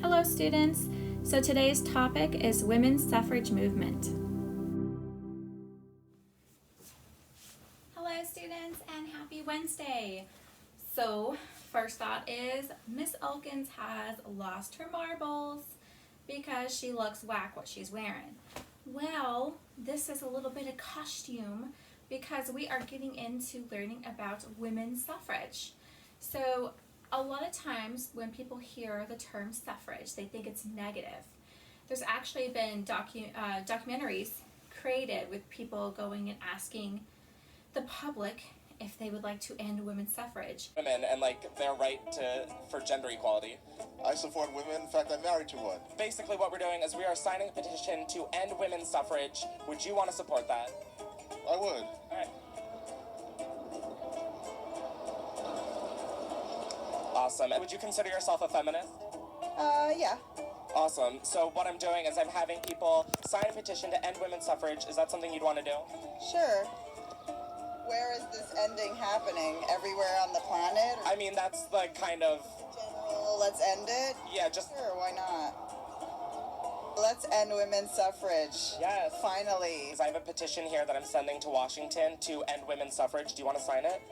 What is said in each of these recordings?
Hello students! So today's topic is women's suffrage movement. Hello students and happy Wednesday! So first thought is Miss Elkins has lost her marbles because she looks whack what she's wearing. Well, this is a little bit of costume because we are getting into learning about women's suffrage. So a lot of times when people hear the term suffrage, they think it's negative. There's actually been documentaries created with people going and asking the public if they would like to end women's suffrage. Women and their right for gender equality. I support women. In fact, I'm married to one. Basically what we're doing is we are signing a petition to end women's suffrage. Would you want to support that? I would. All right. Awesome. And would you consider yourself a feminist? Yeah. Awesome. So what I'm doing is I'm having people sign a petition to end women's suffrage. Is that something you'd want to do? Sure. Where is this ending happening? Everywhere on the planet? I mean, that's the kind of... General, let's end it? Yeah, just... Sure, why not? Let's end women's suffrage. Yes. Finally. I have a petition here that I'm sending to Washington to end women's suffrage. Do you want to sign it?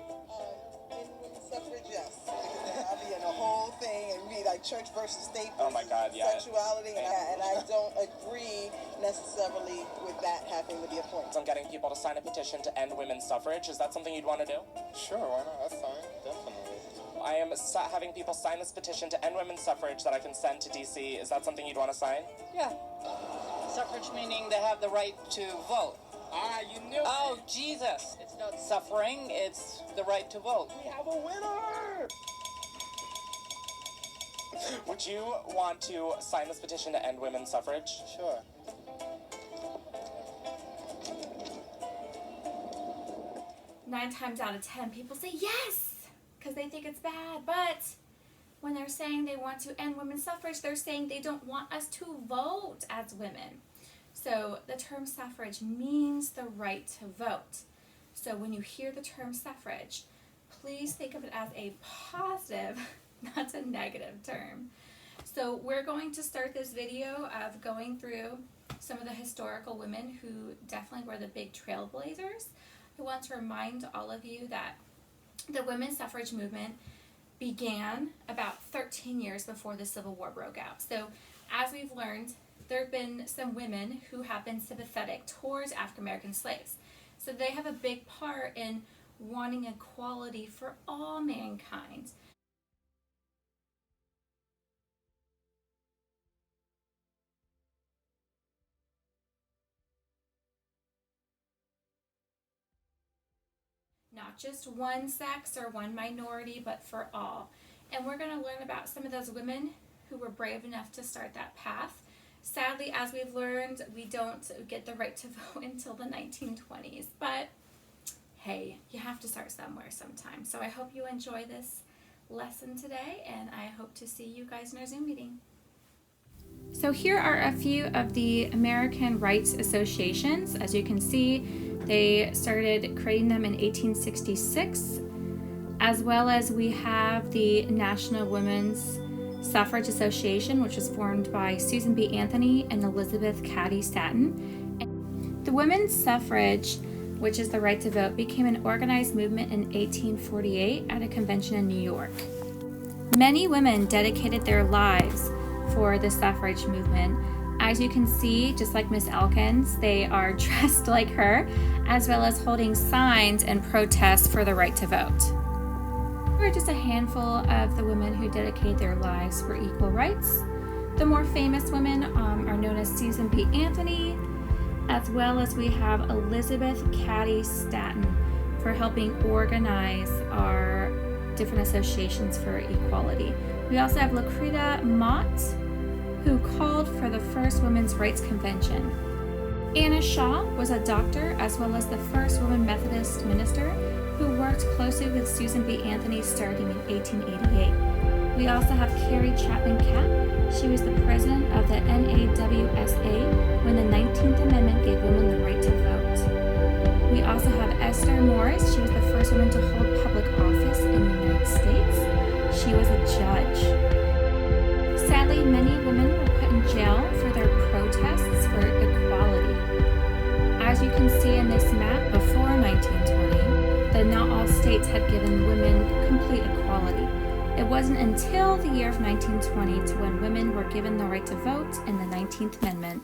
End women's suffrage, yes. Because then I'll be in the whole thing and be like church versus state versus Oh my God, yeah. sexuality. And I don't agree necessarily with that happening with the appointment. I'm getting people to sign a petition to end women's suffrage. Is that something you'd want to do? Sure, why not? That's fine. Definitely. I am having people sign this petition to end women's suffrage that I can send to DC. Is that something you'd want to sign? Yeah. Suffrage meaning they have the right to vote. Ah, you knew Oh, Jesus. It's not suffering, it's the right to vote. We have a winner! Would you want to sign this petition to end women's suffrage? Sure. Nine times out of 10 people say yes because they think it's bad, but when they're saying they want to end women's suffrage, they're saying they don't want us to vote as women. So the term suffrage means the right to vote. So when you hear the term suffrage, please think of it as a positive, not a negative term. So we're going to start this video of going through some of the historical women who definitely were the big trailblazers. I want to remind all of you that the women's suffrage movement began about 13 years before the Civil War broke out. So as we've learned, there have been some women who have been sympathetic towards African American slaves. So they have a big part in wanting equality for all mankind. Not just one sex or one minority, but for all. And we're going to learn about some of those women who were brave enough to start that path. Sadly, as we've learned, we don't get the right to vote until the 1920s. But hey, you have to start somewhere sometime. So I hope you enjoy this lesson today, and I hope to see you guys in our Zoom meeting. So here are a few of the American rights associations. As you can see, they started creating them in 1866, as well as we have the National Women's Suffrage Association, which was formed by Susan B. Anthony and Elizabeth Cady Stanton. The women's suffrage, which is the right to vote, became an organized movement in 1848 at a convention in New York. Many women dedicated their lives for the suffrage movement. As you can see, just like Miss Elkins, they are dressed like her, as well as holding signs and protests for the right to vote. Here are just a handful of the women who dedicated their lives for equal rights. The more famous women are known as Susan B. Anthony, as well as we have Elizabeth Cady Stanton for helping organize our different associations for equality. We also have Lucretia Mott, who called for the first women's rights convention. Anna Shaw was a doctor as well as the first woman Methodist minister who worked closely with Susan B. Anthony starting in 1888. We also have Carrie Chapman Catt. She was the president of the NAWSA when the 19th Amendment gave women the right to vote. We also have Esther Morris. She was the first woman to hold public office in the United States. She was a judge. Sadly, many women were put in jail for their protests for equality. As you can see in this map, before 1920, that not all states had given women complete equality. It wasn't until the year of 1920 to when women were given the right to vote in the 19th Amendment.